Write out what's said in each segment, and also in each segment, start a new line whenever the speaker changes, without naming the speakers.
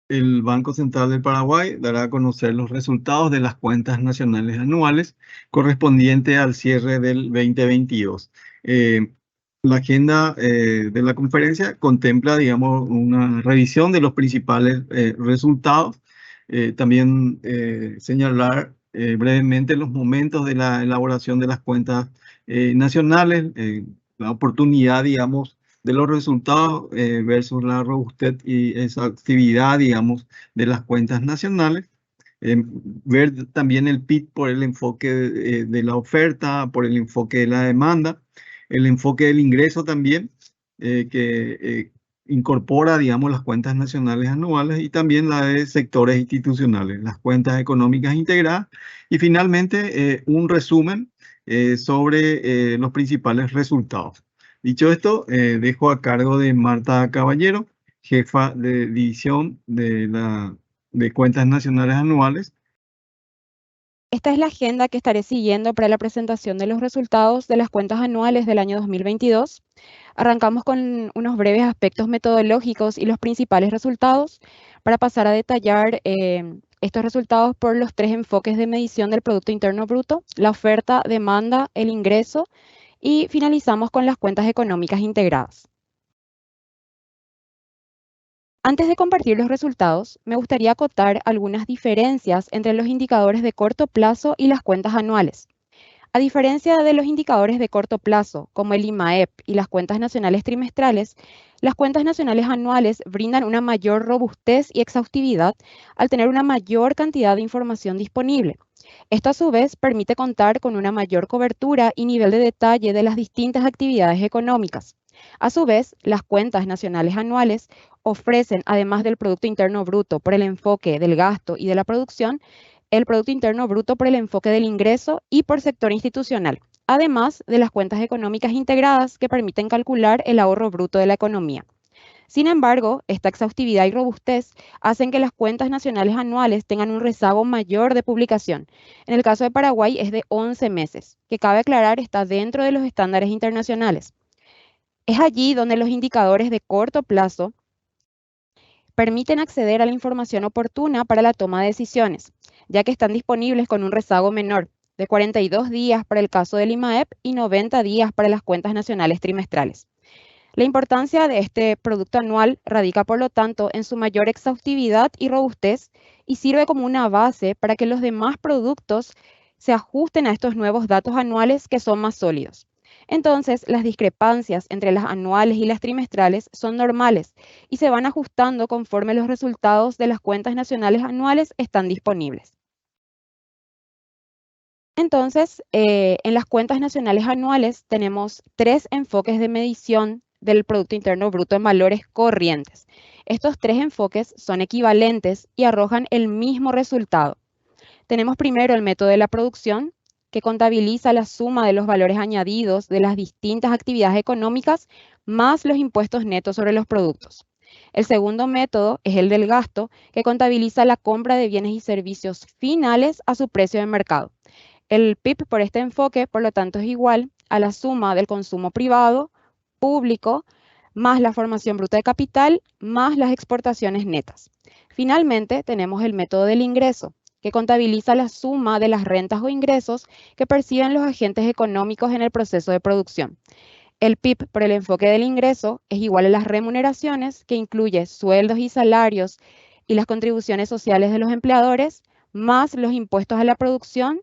El Banco Central del Paraguay dará a conocer los resultados de las cuentas nacionales anuales correspondiente al cierre del 2022. La agenda de la conferencia contempla, digamos, una revisión de los principales resultados. También señalar brevemente los momentos de la elaboración de las cuentas nacionales, la oportunidad, digamos, de los resultados versus la robustez y esa actividad, digamos, de las cuentas nacionales. Ver también el PIB por el enfoque de la oferta, por el enfoque de la demanda, el enfoque del ingreso también, que incorpora, digamos, las cuentas nacionales anuales y también la de sectores institucionales, las cuentas económicas integradas y finalmente un resumen sobre los principales resultados. Dicho esto, dejo a cargo de Marta Caballero, jefa de división de cuentas nacionales anuales.
Esta es la agenda que estaré siguiendo para la presentación de los resultados de las cuentas anuales del año 2022. Arrancamos con unos breves aspectos metodológicos y los principales resultados para pasar a detallar estos resultados por los tres enfoques de medición del Producto Interno Bruto: la oferta, demanda, el ingreso, y finalizamos con las cuentas económicas integradas. Antes de compartir los resultados, me gustaría acotar algunas diferencias entre los indicadores de corto plazo y las cuentas anuales. A diferencia de los indicadores de corto plazo, como el IMAEP y las cuentas nacionales trimestrales, las cuentas nacionales anuales brindan una mayor robustez y exhaustividad al tener una mayor cantidad de información disponible. Esto a su vez permite contar con una mayor cobertura y nivel de detalle de las distintas actividades económicas. A su vez, las cuentas nacionales anuales ofrecen, además del Producto Interno Bruto por el enfoque del gasto y de la producción, el Producto Interno Bruto por el enfoque del ingreso y por sector institucional, además de las cuentas económicas integradas que permiten calcular el ahorro bruto de la economía. Sin embargo, esta exhaustividad y robustez hacen que las cuentas nacionales anuales tengan un rezago mayor de publicación. En el caso de Paraguay es de 11 meses, que cabe aclarar está dentro de los estándares internacionales. Es allí donde los indicadores de corto plazo permiten acceder a la información oportuna para la toma de decisiones, ya que están disponibles con un rezago menor, de 42 días para el caso del IMAEP y 90 días para las cuentas nacionales trimestrales. La importancia de este producto anual radica, por lo tanto, en su mayor exhaustividad y robustez y sirve como una base para que los demás productos se ajusten a estos nuevos datos anuales que son más sólidos. Entonces, las discrepancias entre las anuales y las trimestrales son normales y se van ajustando conforme los resultados de las cuentas nacionales anuales están disponibles. Entonces, en las cuentas nacionales anuales tenemos tres enfoques de medición del Producto Interno Bruto en valores corrientes. Estos tres enfoques son equivalentes y arrojan el mismo resultado. Tenemos primero el método de la producción, que contabiliza la suma de los valores añadidos de las distintas actividades económicas más los impuestos netos sobre los productos. El segundo método es el del gasto, que contabiliza la compra de bienes y servicios finales a su precio de mercado. El PIB por este enfoque, por lo tanto, es igual a la suma del consumo privado, público, más la formación bruta de capital, más las exportaciones netas. Finalmente, tenemos el método del ingreso, que contabiliza la suma de las rentas o ingresos que perciben los agentes económicos en el proceso de producción. El PIB por el enfoque del ingreso es igual a las remuneraciones, que incluye sueldos y salarios y las contribuciones sociales de los empleadores, más los impuestos a la producción,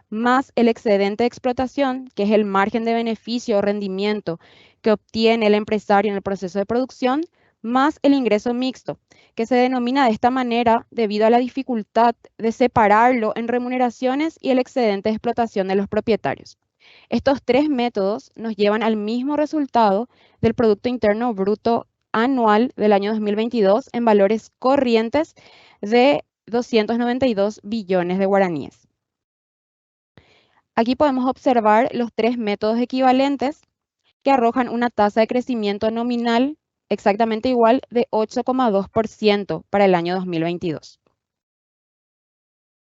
más el excedente de explotación, que es el margen de beneficio o rendimiento que obtiene el empresario en el proceso de producción, más el ingreso mixto, que se denomina de esta manera debido a la dificultad de separarlo en remuneraciones y el excedente de explotación de los propietarios. Estos tres métodos nos llevan al mismo resultado del Producto Interno Bruto anual del año 2022 en valores corrientes de 292 billones de guaraníes. Aquí podemos observar los tres métodos equivalentes que arrojan una tasa de crecimiento nominal exactamente igual de 8,2% para el año 2022.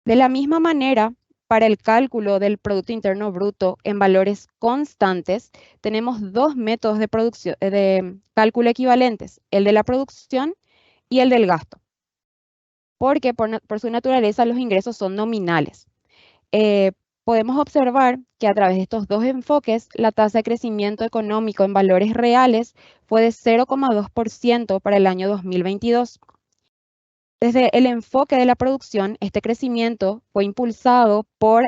De la misma manera, para el cálculo del Producto Interno Bruto en valores constantes, tenemos dos métodos de cálculo equivalentes, el de la producción y el del gasto. porque por su naturaleza los ingresos son nominales. Podemos observar que a través de estos dos enfoques, la tasa de crecimiento económico en valores reales fue de 0,2% para el año 2022. Desde el enfoque de la producción, este crecimiento fue impulsado por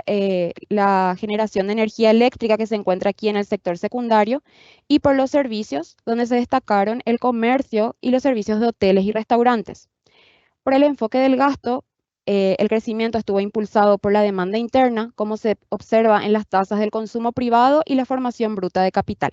la generación de energía eléctrica que se encuentra aquí en el sector secundario y por los servicios, donde se destacaron el comercio y los servicios de hoteles y restaurantes. Por el enfoque del gasto, el crecimiento estuvo impulsado por la demanda interna, como se observa en las tasas del consumo privado y la formación bruta de capital.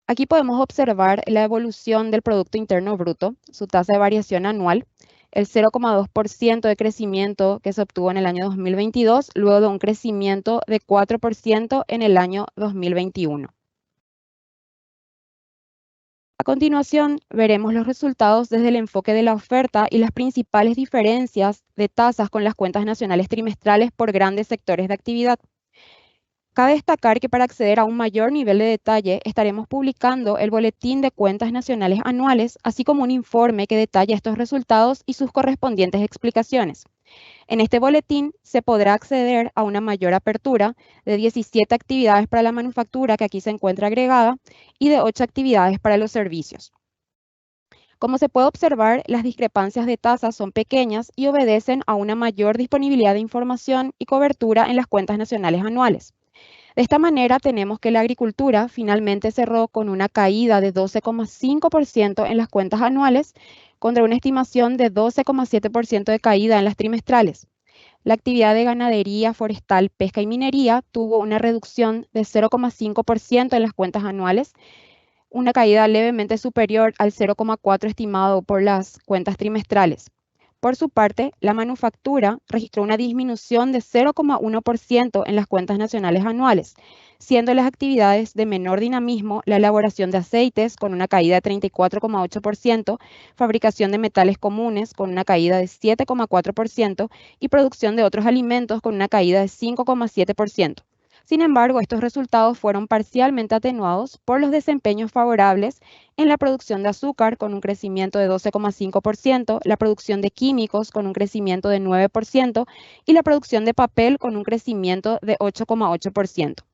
Aquí podemos observar la evolución del Producto Interno Bruto, su tasa de variación anual, el 0,2% de crecimiento que se obtuvo en el año 2022, luego de un crecimiento de 4% en el año 2021. A continuación, veremos los resultados desde el enfoque de la oferta y las principales diferencias de tasas con las cuentas nacionales trimestrales por grandes sectores de actividad. Cabe destacar que para acceder a un mayor nivel de detalle, estaremos publicando el Boletín de Cuentas Nacionales Anuales, así como un informe que detalla estos resultados y sus correspondientes explicaciones. En este boletín se podrá acceder a una mayor apertura de 17 actividades para la manufactura, que aquí se encuentra agregada, y de 8 actividades para los servicios. Como se puede observar, las discrepancias de tasas son pequeñas y obedecen a una mayor disponibilidad de información y cobertura en las cuentas nacionales anuales. De esta manera, tenemos que la agricultura finalmente cerró con una caída de 12,5% en las cuentas anuales, contra una estimación de 12,7% de caída en las trimestrales. La actividad de ganadería, forestal, pesca y minería tuvo una reducción de 0,5% en las cuentas anuales, una caída levemente superior al 0,4% estimado por las cuentas trimestrales. Por su parte, la manufactura registró una disminución de 0,1% en las cuentas nacionales anuales, siendo las actividades de menor dinamismo la elaboración de aceites con una caída de 34,8%, fabricación de metales comunes con una caída de 7,4% y producción de otros alimentos con una caída de 5,7%. Sin embargo, estos resultados fueron parcialmente atenuados por los desempeños favorables en la producción de azúcar con un crecimiento de 12,5%, la producción de químicos con un crecimiento de 9% y la producción de papel con un crecimiento de 8,8%.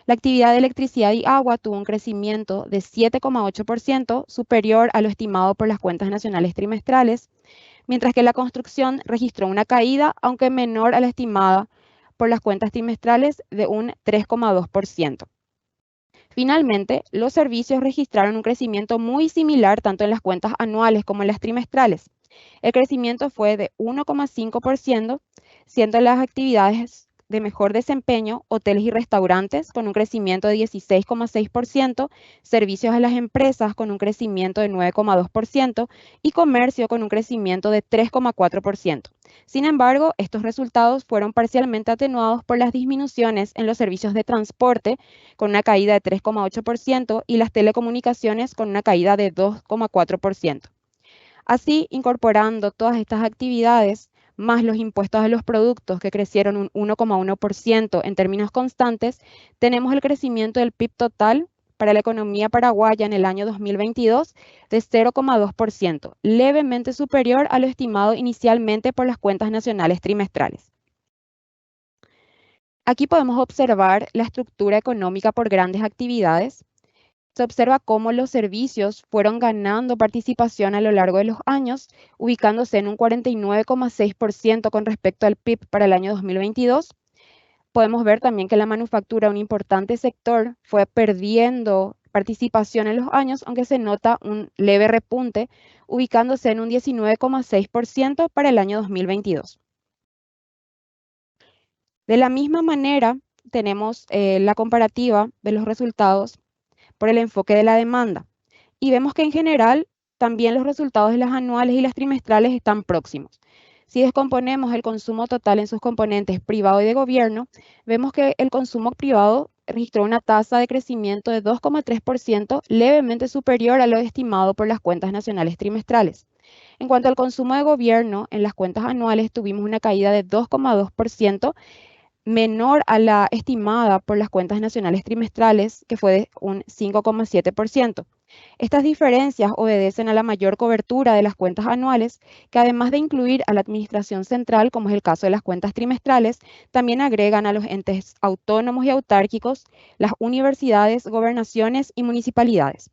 La actividad de electricidad y agua tuvo un crecimiento de 7,8%, superior a lo estimado por las cuentas nacionales trimestrales, mientras que la construcción registró una caída, aunque menor a la estimada por las cuentas trimestrales, de un 3,2%. Finalmente, los servicios registraron un crecimiento muy similar tanto en las cuentas anuales como en las trimestrales. El crecimiento fue de 1,5%, siendo las actividades de mejor desempeño hoteles y restaurantes con un crecimiento de 16,6%, servicios a las empresas con un crecimiento de 9,2% y comercio con un crecimiento de 3,4%. Sin embargo, estos resultados fueron parcialmente atenuados por las disminuciones en los servicios de transporte con una caída de 3,8% y las telecomunicaciones con una caída de 2,4%. Así, incorporando todas estas actividades, más los impuestos a los productos que crecieron un 1,1% en términos constantes, tenemos el crecimiento del PIB total para la economía paraguaya en el año 2022 de 0,2%, levemente superior a lo estimado inicialmente por las cuentas nacionales trimestrales. Aquí podemos observar la estructura económica por grandes actividades. Se observa cómo los servicios fueron ganando participación a lo largo de los años, ubicándose en un 49,6% con respecto al PIB para el año 2022. Podemos ver también que la manufactura, un importante sector, fue perdiendo participación en los años, aunque se nota un leve repunte, ubicándose en un 19,6% para el año 2022. De la misma manera, tenemos la comparativa de los resultados por el enfoque de la demanda. Y vemos que en general también los resultados de las anuales y las trimestrales están próximos. Si descomponemos el consumo total en sus componentes privado y de gobierno, vemos que el consumo privado registró una tasa de crecimiento de 2,3%, levemente superior a lo estimado por las cuentas nacionales trimestrales. En cuanto al consumo de gobierno, en las cuentas anuales tuvimos una caída de 2,2%, menor a la estimada por las cuentas nacionales trimestrales, que fue de un 5,7%. Estas diferencias obedecen a la mayor cobertura de las cuentas anuales, que además de incluir a la administración central, como es el caso de las cuentas trimestrales, también agregan a los entes autónomos y autárquicos, las universidades, gobernaciones y municipalidades.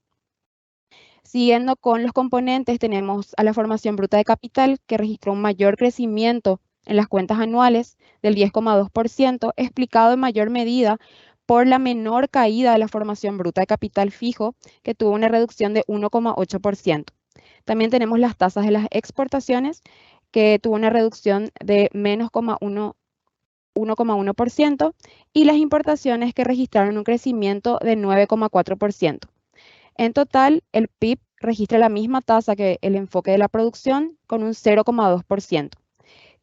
Siguiendo con los componentes, tenemos a la formación bruta de capital, que registró un mayor crecimiento en las cuentas anuales del 10,2%, explicado en mayor medida por la menor caída de la formación bruta de capital fijo, que tuvo una reducción de 1,8%. También tenemos las tasas de las exportaciones, que tuvo una reducción de menos 1,1%, y las importaciones, que registraron un crecimiento de 9,4%. En total, el PIB registra la misma tasa que el enfoque de la producción, con un 0,2%.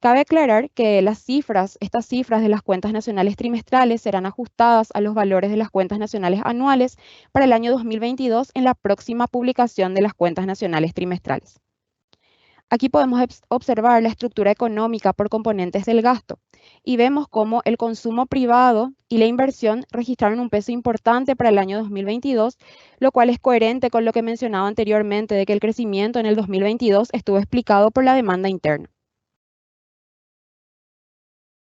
Cabe aclarar que estas cifras de las cuentas nacionales trimestrales serán ajustadas a los valores de las cuentas nacionales anuales para el año 2022 en la próxima publicación de las cuentas nacionales trimestrales. Aquí podemos observar la estructura económica por componentes del gasto y vemos cómo el consumo privado y la inversión registraron un peso importante para el año 2022, lo cual es coherente con lo que mencionaba anteriormente de que el crecimiento en el 2022 estuvo explicado por la demanda interna.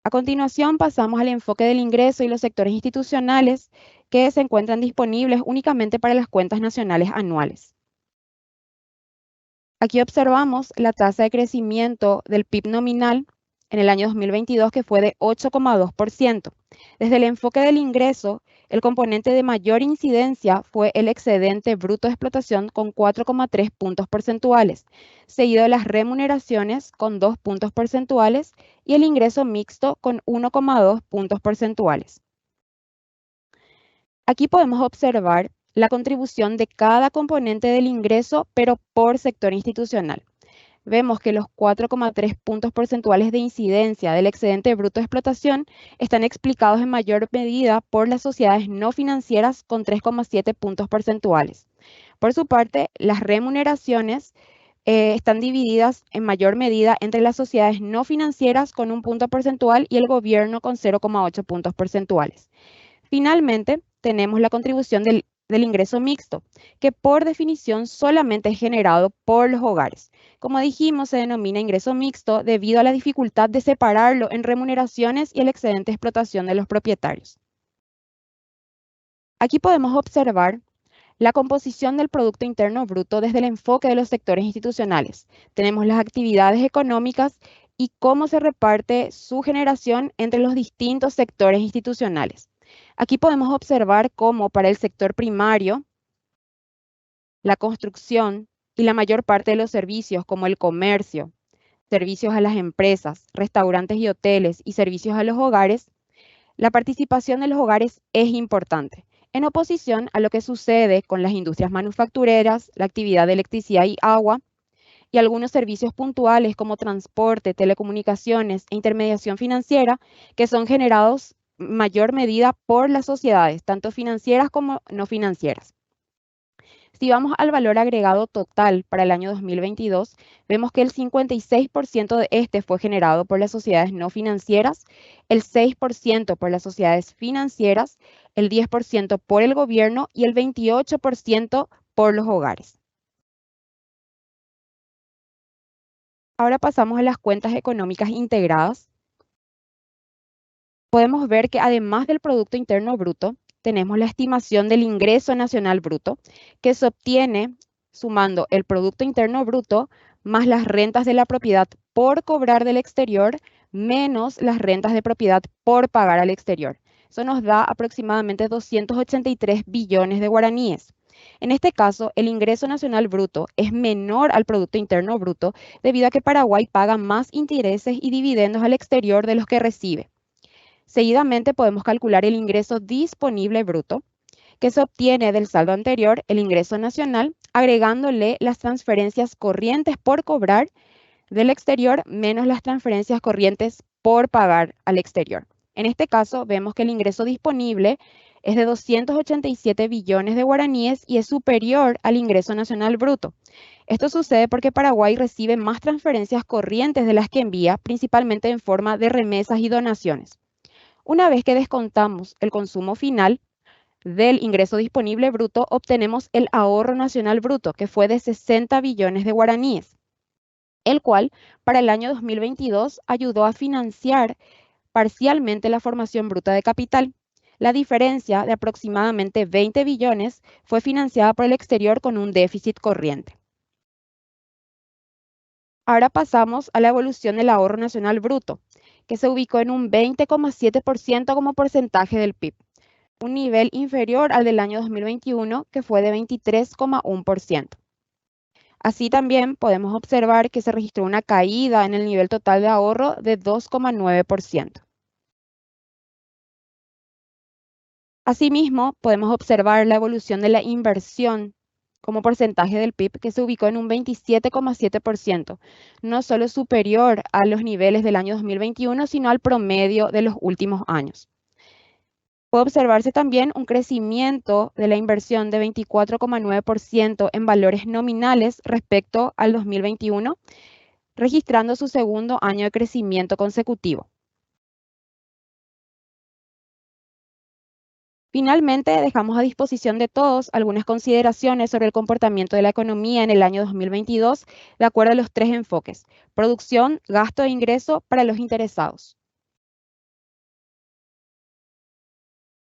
A continuación pasamos al enfoque del ingreso y los sectores institucionales que se encuentran disponibles únicamente para las cuentas nacionales anuales. Aquí observamos la tasa de crecimiento del PIB nominal en el año 2022, que fue de 8,2%. Desde el enfoque del ingreso, el componente de mayor incidencia fue el excedente bruto de explotación con 4,3 puntos porcentuales, seguido de las remuneraciones con 2 puntos porcentuales y el ingreso mixto con 1,2 puntos porcentuales. Aquí podemos observar la contribución de cada componente del ingreso, pero por sector institucional. Vemos que los 4,3 puntos porcentuales de incidencia del excedente bruto de explotación están explicados en mayor medida por las sociedades no financieras con 3,7 puntos porcentuales. Por su parte, las remuneraciones están divididas en mayor medida entre las sociedades no financieras con 1 punto porcentual y el gobierno con 0,8 puntos porcentuales. Finalmente, tenemos la contribución del ingreso mixto, que por definición solamente es generado por los hogares. Como dijimos, se denomina ingreso mixto debido a la dificultad de separarlo en remuneraciones y el excedente de explotación de los propietarios. Aquí podemos observar la composición del Producto Interno Bruto desde el enfoque de los sectores institucionales. Tenemos las actividades económicas y cómo se reparte su generación entre los distintos sectores institucionales. Aquí podemos observar cómo para el sector primario, la construcción y la mayor parte de los servicios como el comercio, servicios a las empresas, restaurantes y hoteles y servicios a los hogares, la participación de los hogares es importante, en oposición a lo que sucede con las industrias manufactureras, la actividad de electricidad y agua, y algunos servicios puntuales como transporte, telecomunicaciones e intermediación financiera, que son generados en mayor medida por las sociedades, tanto financieras como no financieras. Si vamos al valor agregado total para el año 2022, vemos que el 56% de este fue generado por las sociedades no financieras, el 6% por las sociedades financieras, el 10% por el gobierno y el 28% por los hogares. Ahora pasamos a las cuentas económicas integradas. Podemos ver que además del Producto Interno Bruto, tenemos la estimación del ingreso nacional bruto, que se obtiene sumando el Producto Interno Bruto más las rentas de la propiedad por cobrar del exterior, menos las rentas de propiedad por pagar al exterior. Eso nos da aproximadamente 283 billones de guaraníes. En este caso, el ingreso nacional bruto es menor al Producto Interno Bruto debido a que Paraguay paga más intereses y dividendos al exterior de los que recibe. Seguidamente podemos calcular el ingreso disponible bruto, que se obtiene del saldo anterior, el ingreso nacional, agregándole las transferencias corrientes por cobrar del exterior menos las transferencias corrientes por pagar al exterior. En este caso, vemos que el ingreso disponible es de 287 billones de guaraníes y es superior al ingreso nacional bruto. Esto sucede porque Paraguay recibe más transferencias corrientes de las que envía, principalmente en forma de remesas y donaciones. Una vez que descontamos el consumo final, del ingreso disponible bruto obtenemos el ahorro nacional bruto, que fue de 60 billones de guaraníes, el cual para el año 2022 ayudó a financiar parcialmente la formación bruta de capital. La diferencia de aproximadamente 20 billones fue financiada por el exterior con un déficit corriente. Ahora pasamos a la evolución del ahorro nacional bruto, que se ubicó en un 20,7% como porcentaje del PIB, un nivel inferior al del año 2021, que fue de 23,1%. Así también podemos observar que se registró una caída en el nivel total de ahorro de 2,9%. Asimismo, podemos observar la evolución de la inversión como porcentaje del PIB, que se ubicó en un 27,7%, no solo superior a los niveles del año 2021, sino al promedio de los últimos años. Puede observarse también un crecimiento de la inversión de 24,9% en valores nominales respecto al 2021, registrando su segundo año de crecimiento consecutivo. Finalmente, dejamos a disposición de todos algunas consideraciones sobre el comportamiento de la economía en el año 2022, de acuerdo a los tres enfoques: producción, gasto e ingreso para los interesados.